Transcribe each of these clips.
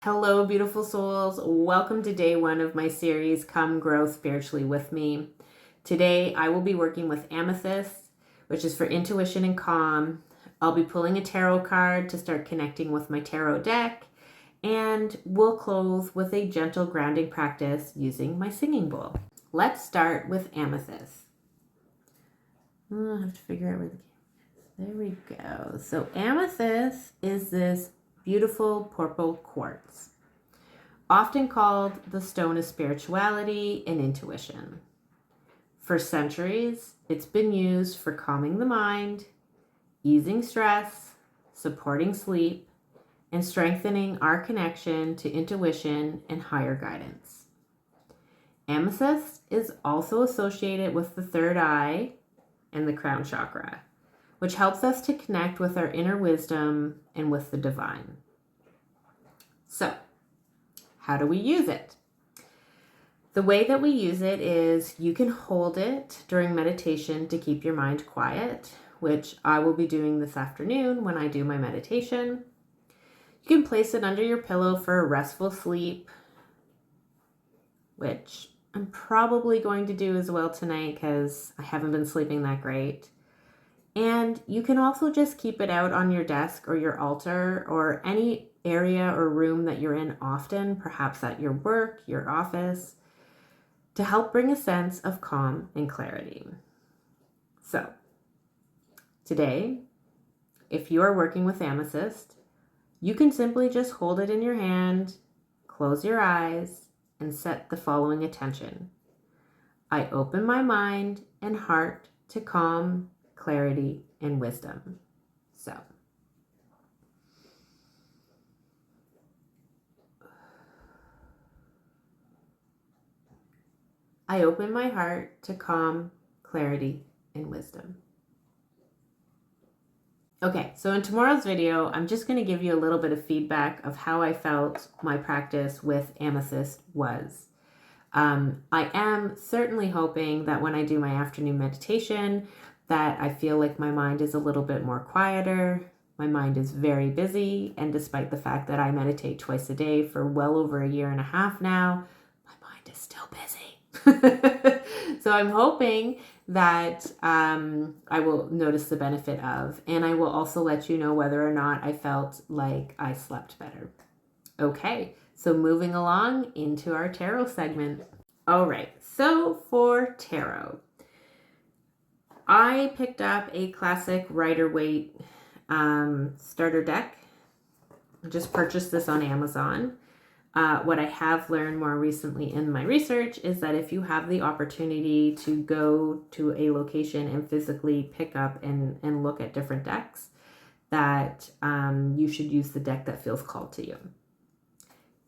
Hello, beautiful souls. Welcome to day one of my series, Come Grow Spiritually with Me. Today, I will be working with Amethyst, which is for intuition and calm. I'll be pulling a tarot card to start connecting with my tarot deck, and we'll close with a gentle grounding practice using my singing bowl. Let's start with Amethyst. I have to figure out where the camera is. There we go. So Amethyst is this beautiful purple quartz, often called the stone of spirituality and intuition. For centuries, it's been used for calming the mind, easing stress, supporting sleep, and strengthening our connection to intuition and higher guidance. Amethyst is also associated with the third eye and the crown chakra, which helps us to connect with our inner wisdom and with the divine. So, how do we use it? The way that we use it is you can hold it during meditation to keep your mind quiet, which I will be doing this afternoon when I do my meditation. You can place it under your pillow for a restful sleep, which I'm probably going to do as well tonight because I haven't been sleeping that great. And you can also just keep it out on your desk or your altar or any area or room that you're in often, perhaps at your work, your office, to help bring a sense of calm and clarity. So, today, if you are working with Amethyst, you can simply just hold it in your hand, close your eyes, and set the following intention. I open my mind and heart to calm, clarity, and wisdom. So, I open my heart to calm, clarity, and wisdom. Okay, so in tomorrow's video, I'm just going to give you a little bit of feedback of how I felt my practice with Amethyst was. I am certainly hoping that when I do my afternoon meditation, that I feel like my mind is a little bit more quieter. My mind is very busy, and despite the fact that I meditate twice a day for well over a year and a half now, my mind is still busy. So I'm hoping that I will notice the benefit of, and I will also let you know whether or not I felt like I slept better. Okay, so moving along into our tarot segment. All right, so for tarot, I picked up a classic Rider-Waite starter deck. I just purchased this on Amazon. What I have learned more recently in my research is that if you have the opportunity to go to a location and physically pick up and look at different decks, that you should use the deck that feels called to you.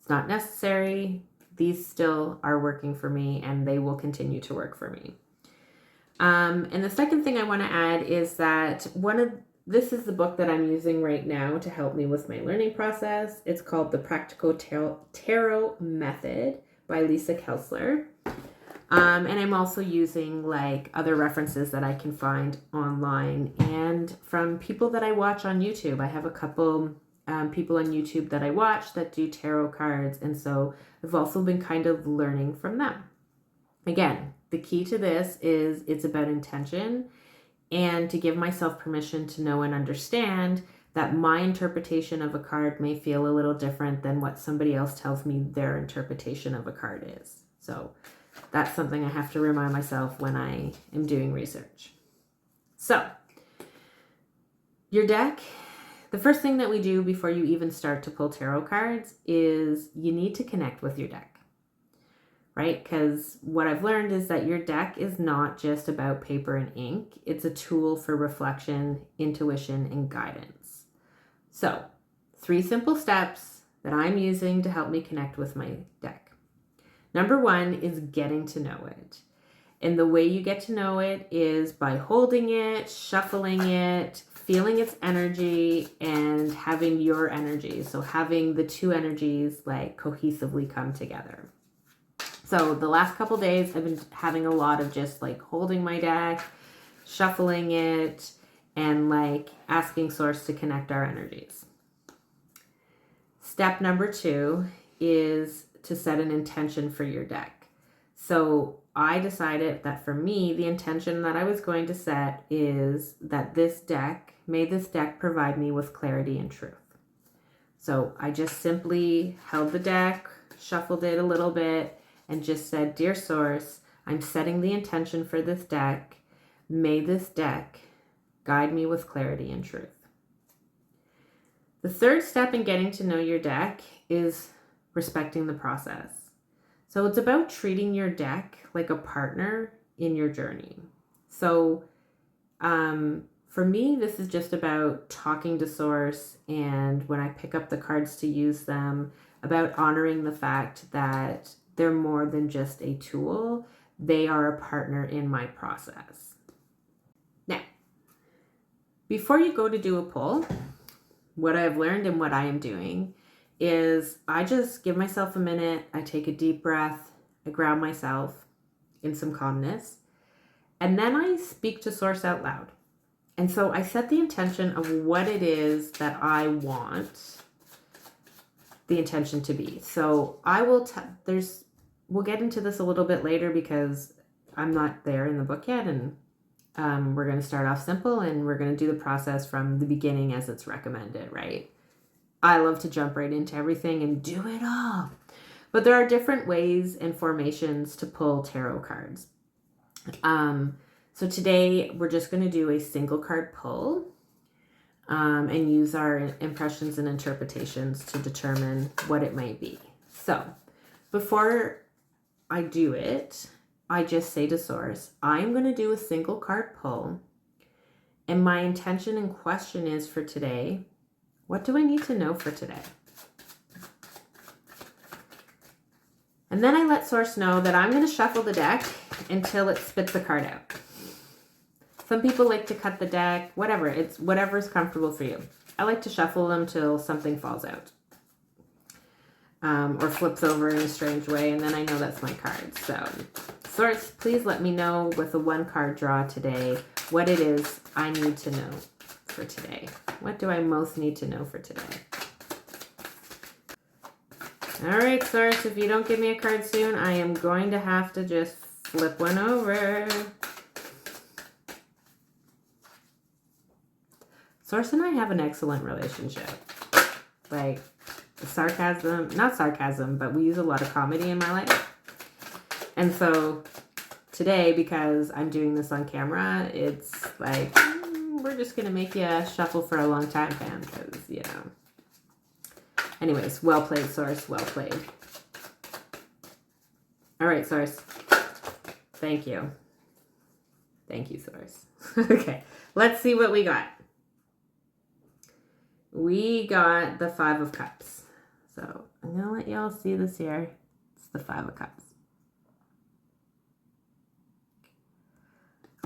It's not necessary. These still are working for me, and they will continue to work for me. And the second thing I want to add is that this is the book that I'm using right now to help me with my learning process. It's called The Practical Tarot Method by Lisa Kelsler. And I'm also using like other references that I can find online and from people that I watch on YouTube. I have a couple people on YouTube that I watch that do tarot cards, and so I've also been kind of learning from them. Again, the key to this is it's about intention and to give myself permission to know and understand that my interpretation of a card may feel a little different than what somebody else tells me their interpretation of a card is. So that's something I have to remind myself when I am doing research. So your deck, the first thing that we do before you even start to pull tarot cards is you need to connect with your deck, right? Because what I've learned is that your deck is not just about paper and ink. It's a tool for reflection, intuition, and guidance. So 3 simple steps that I'm using to help me connect with my deck. Number 1 is getting to know it. And the way you get to know it is by holding it, shuffling it, feeling its energy, and having your energy. So having the 2 energies like cohesively come together. So the last couple days I've been having a lot of just like holding my deck, shuffling it, and like asking Source to connect our energies. Step number 2 is to set an intention for your deck. So I decided that for me, the intention that I was going to set is that may this deck provide me with clarity and truth. So I just simply held the deck, shuffled it a little bit, and just said, Dear Source, I'm setting the intention for this deck. May this deck guide me with clarity and truth. The third step in getting to know your deck is respecting the process. So it's about treating your deck like a partner in your journey. So for me, this is just about talking to Source, and when I pick up the cards to use them, about honoring the fact that they're more than just a tool. They are a partner in my process. Now, before you go to do a pull, what I've learned and what I am doing is I just give myself a minute. I take a deep breath. I ground myself in some calmness. And then I speak to Source out loud. And so I set the intention of what it is that I want the intention to be. So I will, we'll get into this a little bit later because I'm not there in the book yet. And we're going to start off simple and we're going to do the process from the beginning as it's recommended, right? I love to jump right into everything and do it all. But there are different ways and formations to pull tarot cards. So today we're just going to do a single card pull and use our impressions and interpretations to determine what it might be. So before I do it, I just say to Source, I'm going to do a single card pull. And my intention and question is for today, what do I need to know for today? And then I let Source know that I'm going to shuffle the deck until it spits the card out. Some people like to cut the deck, whatever. It's whatever's comfortable for you. I like to shuffle them till something falls out. Or flips over in a strange way, and then I know that's my card. So, Source, please let me know with a 1-card draw today what it is I need to know for today. What do I most need to know for today? All right, Source, if you don't give me a card soon, I am going to have to just flip one over. Source and I have an excellent relationship. Like, sarcasm, not sarcasm, but we use a lot of comedy in my life. And so today, because I'm doing this on camera, it's like, we're just going to make you shuffle for a long time, fam, because, you know. Anyways, well played, Source, well played. All right, Source. Thank you. Thank you, Source. Okay, let's see what we got. We got the 5 of Cups. So I'm going to let y'all see this here. It's the 5 of Cups.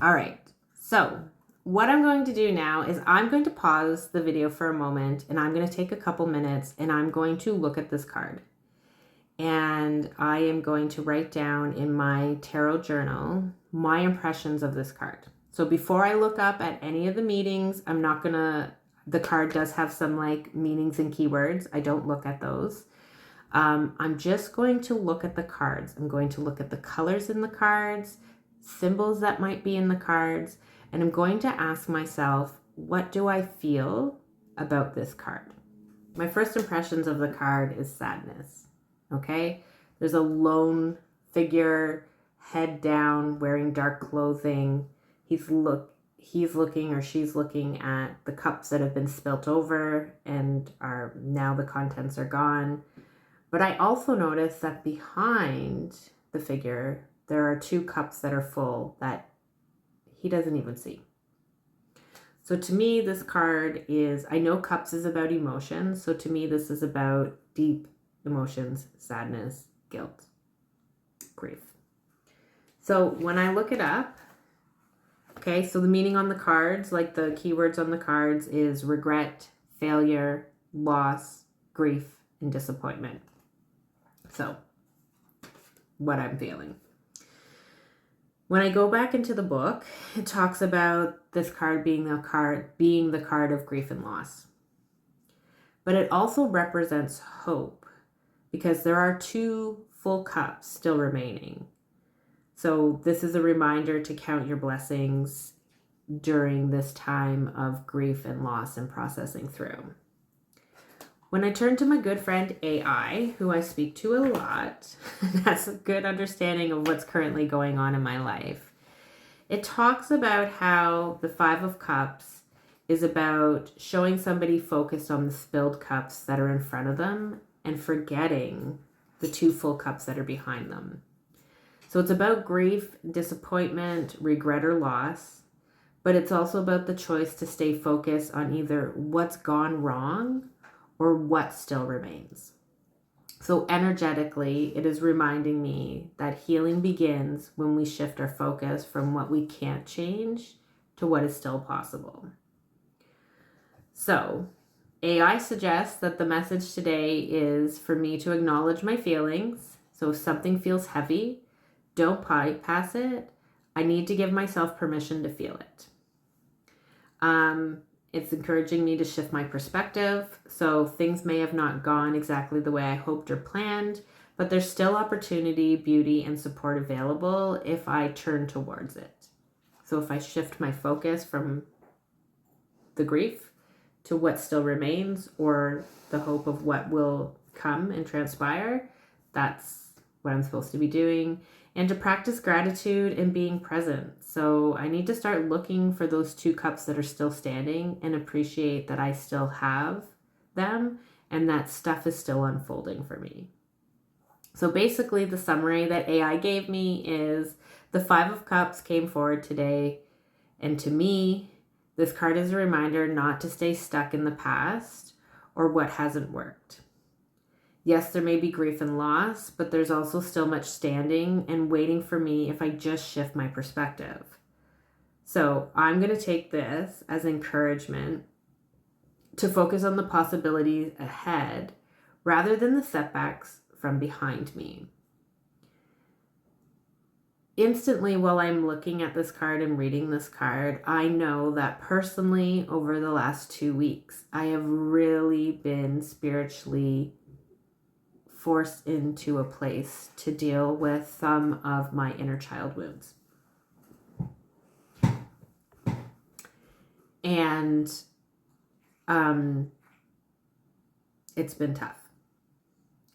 All right. So what I'm going to do now is I'm going to pause the video for a moment and I'm going to take a couple minutes and I'm going to look at this card. And I am going to write down in my tarot journal my impressions of this card. So before I look up at any of the meanings, I'm not going to... The card does have some like meanings and keywords. I don't look at those. I'm just going to look at the cards. I'm going to look at the colors in the cards, symbols that might be in the cards, and I'm going to ask myself, what do I feel about this card? My first impressions of the card is sadness. Okay? There's a lone figure, head down, wearing dark clothing. He's looking or she's looking at the cups that have been spilt over and are now the contents are gone. But I also notice that behind the figure, there are 2 cups that are full that he doesn't even see. So to me, this card is, I know cups is about emotions. So to me, this is about deep emotions, sadness, guilt, grief. So when I look it up, okay, so the meaning on the cards, like the keywords on the cards, is regret, failure, loss, grief, and disappointment. So, what I'm feeling. When I go back into the book, it talks about this card being the card of grief and loss. but it also represents hope because there are 2 full cups still remaining. So this is a reminder to count your blessings during this time of grief and loss and processing through. When I turn to my good friend AI, who I speak to a lot, that's a good understanding of what's currently going on in my life. It talks about how the 5 of Cups is about showing somebody focused on the spilled cups that are in front of them and forgetting the 2 full cups that are behind them. So it's about grief, disappointment, regret, or loss, but it's also about the choice to stay focused on either what's gone wrong or what still remains. So energetically, it is reminding me that healing begins when we shift our focus from what we can't change to what is still possible. So AI suggests that the message today is for me to acknowledge my feelings. So if something feels heavy, don't bypass it. I need to give myself permission to feel it. It's encouraging me to shift my perspective. So things may have not gone exactly the way I hoped or planned, but there's still opportunity, beauty, and support available if I turn towards it. So if I shift my focus from the grief to what still remains or the hope of what will come and transpire, that's what I'm supposed to be doing. And to practice gratitude and being present. So I need to start looking for those 2 cups that are still standing and appreciate that I still have them and that stuff is still unfolding for me. So basically the summary that AI gave me is the 5 of Cups came forward today. And to me, this card is a reminder not to stay stuck in the past or what hasn't worked. Yes, there may be grief and loss, but there's also still much standing and waiting for me if I just shift my perspective. So I'm going to take this as encouragement to focus on the possibilities ahead rather than the setbacks from behind me. Instantly, while I'm looking at this card and reading this card, I know that personally over the last 2 weeks, I have really been spiritually forced into a place to deal with some of my inner child wounds. And it's been tough.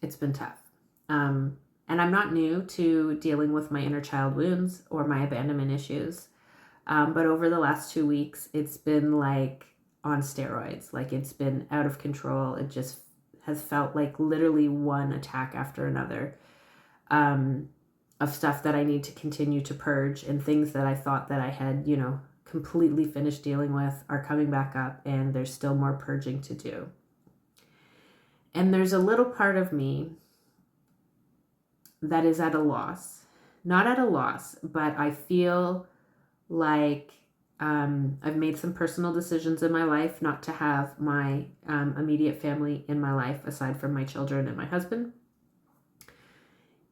It's been tough. And I'm not new to dealing with my inner child wounds or my abandonment issues. But over the last 2 weeks, it's been like on steroids. Like it's been out of control. It just has felt like literally one attack after another of stuff that I need to continue to purge, and things that I thought that I had, completely finished dealing with are coming back up, and there's still more purging to do. And there's a little part of me that is at a loss. Not at a loss, but I feel like I've made some personal decisions in my life not to have my immediate family in my life aside from my children and my husband.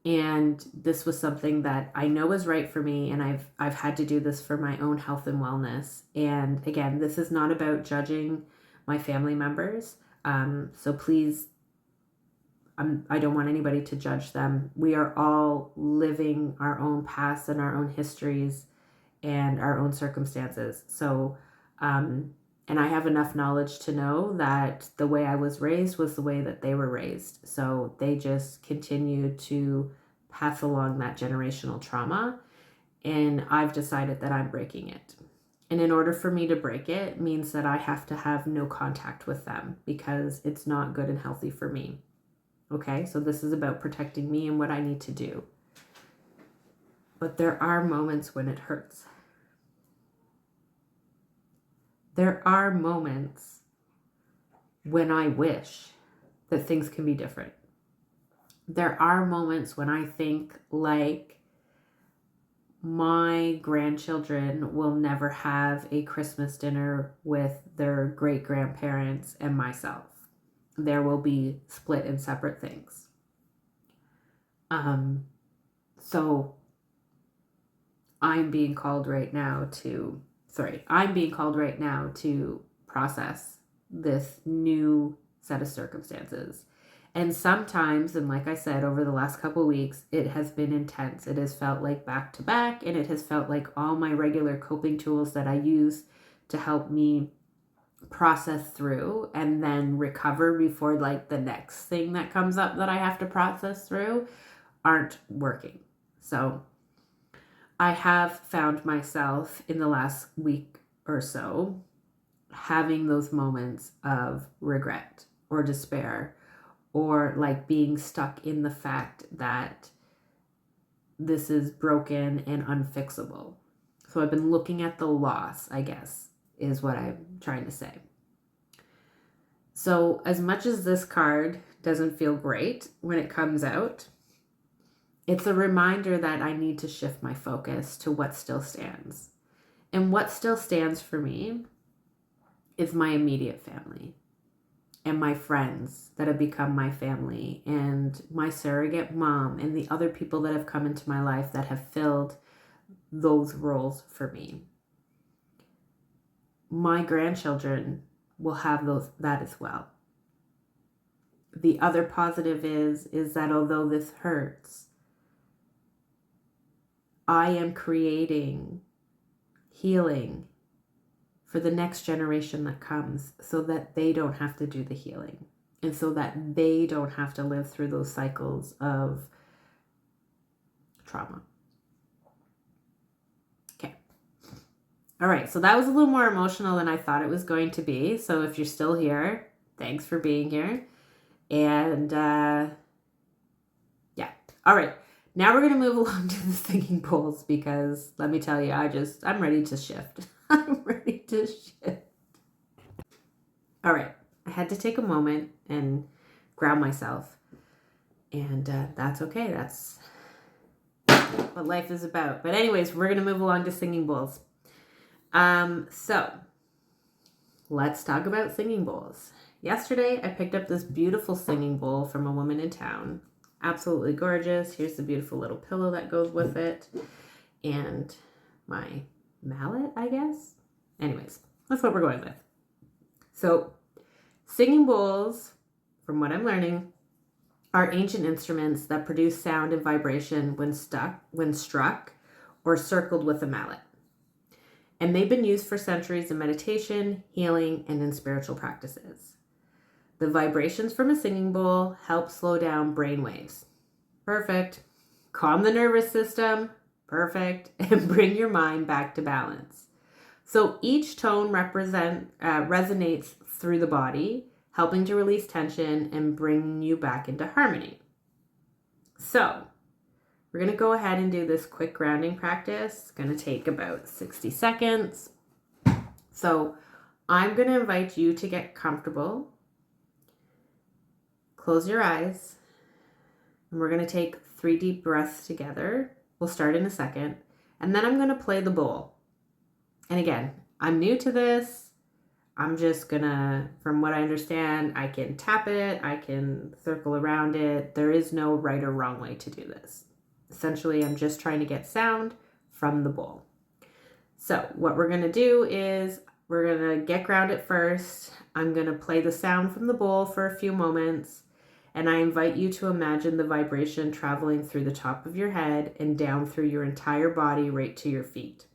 And this was something that I know is right for me, and I've had to do this for my own health and wellness. And again, this is not about judging my family members. So please, I don't want anybody to judge them. We are all living our own paths and our own histories and our own circumstances. So, and I have enough knowledge to know that the way I was raised was the way that they were raised. So they just continue to pass along that generational trauma. And I've decided that I'm breaking it. And in order for me to break it means that I have to have no contact with them because it's not good and healthy for me. Okay, so this is about protecting me and what I need to do. But there are moments when it hurts. There are moments when I wish that things can be different. There are moments when I think like my grandchildren will never have a Christmas dinner with their great-grandparents and myself. There will be split and separate things. So I'm being called right now to process this new set of circumstances. And sometimes, and like I said, over the last couple of weeks, it has been intense. It has felt like back to back, and it has felt like all my regular coping tools that I use to help me process through and then recover before like the next thing that comes up that I have to process through aren't working. So I have found myself in the last week or so having those moments of regret or despair, or like being stuck in the fact that this is broken and unfixable. So I've been looking at the loss, I guess, is what I'm trying to say. So as much as this card doesn't feel great when it comes out, it's a reminder that I need to shift my focus to what still stands. And what still stands for me is my immediate family and my friends that have become my family, and my surrogate mom, and the other people that have come into my life that have filled those roles for me. My grandchildren will have that as well. The other positive is that although this hurts, I am creating healing for the next generation that comes, so that they don't have to do the healing, and so that they don't have to live through those cycles of trauma. Okay. All right. So that was a little more emotional than I thought it was going to be. So if you're still here, thanks for being here. And yeah. All right. Now we're going to move along to the singing bowls, because let me tell you, I'm ready to shift. I'm ready to shift. All right. I had to take a moment and ground myself. And that's okay. That's what life is about. But anyways, we're going to move along to singing bowls. So let's talk about singing bowls. Yesterday, I picked up this beautiful singing bowl from a woman in town. Absolutely gorgeous. Here's the beautiful little pillow that goes with it. And my mallet, I guess. Anyways, that's what we're going with. So singing bowls, from what I'm learning, are ancient instruments that produce sound and vibration when struck or circled with a mallet. And they've been used for centuries in meditation, healing, and in spiritual practices. The vibrations from a singing bowl help slow down brain waves. Perfect. Calm the nervous system. Perfect. And bring your mind back to balance. So each tone resonates through the body, helping to release tension and bring you back into harmony. So we're going to go ahead and do this quick grounding practice. It's going to take about 60 seconds. So I'm going to invite you to get comfortable. Close your eyes. And we're going to take 3 deep breaths together. We'll start in a second. And then I'm going to play the bowl. And again, I'm new to this. I'm just going to, from what I understand, I can tap it. I can circle around it. There is no right or wrong way to do this. Essentially, I'm just trying to get sound from the bowl. So what we're going to do is we're going to get grounded first. I'm going to play the sound from the bowl for a few moments. And I invite you to imagine the vibration traveling through the top of your head and down through your entire body right to your feet.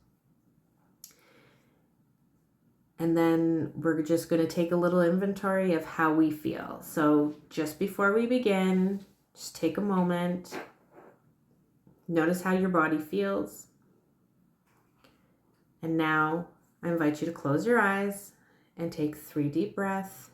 And then we're just going to take a little inventory of how we feel. So just before we begin, just take a moment. Notice how your body feels. And now I invite you to close your eyes and take 3 deep breaths.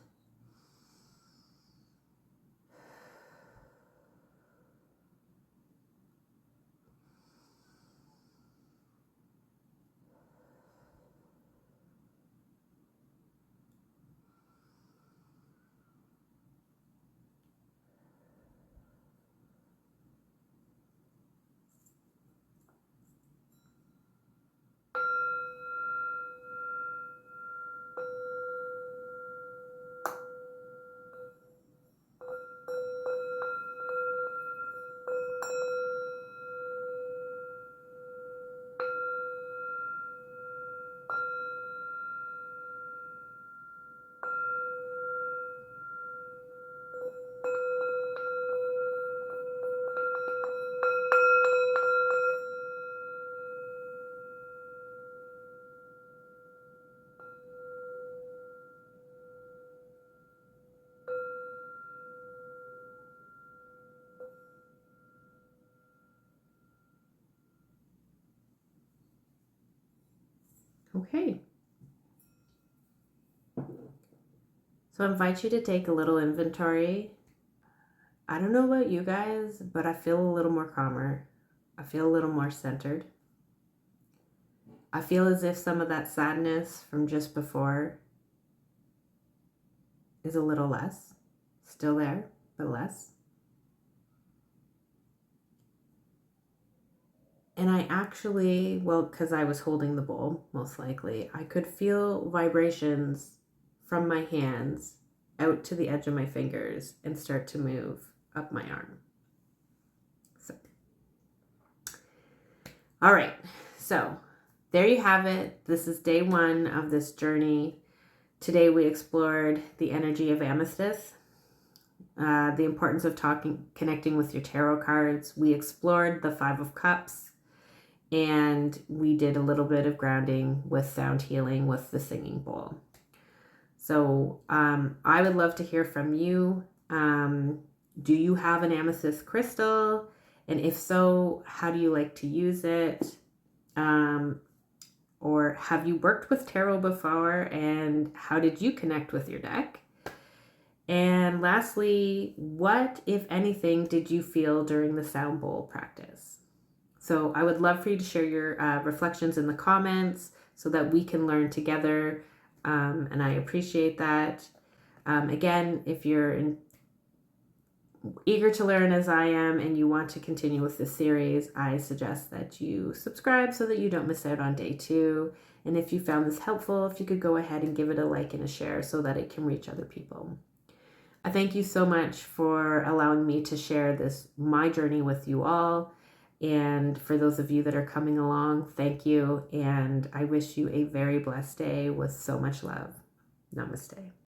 Okay. So I invite you to take a little inventory. I don't know about you guys, but I feel a little more calmer. I feel a little more centered. I feel as if some of that sadness from just before is a little less. Still there, but less. And I actually, well, because I was holding the bowl, most likely, I could feel vibrations from my hands out to the edge of my fingers and start to move up my arm. So, all right. So there you have it. This is day 1 of this journey. Today we explored the energy of Amethyst, the importance of connecting with your tarot cards. We explored the 5 of Cups, and we did a little bit of grounding with sound healing with the singing bowl. So I would love to hear from you. Do you have an amethyst crystal? And if so, how do you like to use it? Or have you worked with tarot before, and how did you connect with your deck? And lastly, what, if anything, did you feel during the sound bowl practice? So I would love for you to share your reflections in the comments so that we can learn together, and I appreciate that. Again, if you're eager to learn as I am and you want to continue with this series, I suggest that you subscribe so that you don't miss out on day 2. And if you found this helpful, if you could go ahead and give it a like and a share so that it can reach other people. I thank you so much for allowing me to share my journey with you all. And for those of you that are coming along, thank you. And I wish you a very blessed day with so much love. Namaste.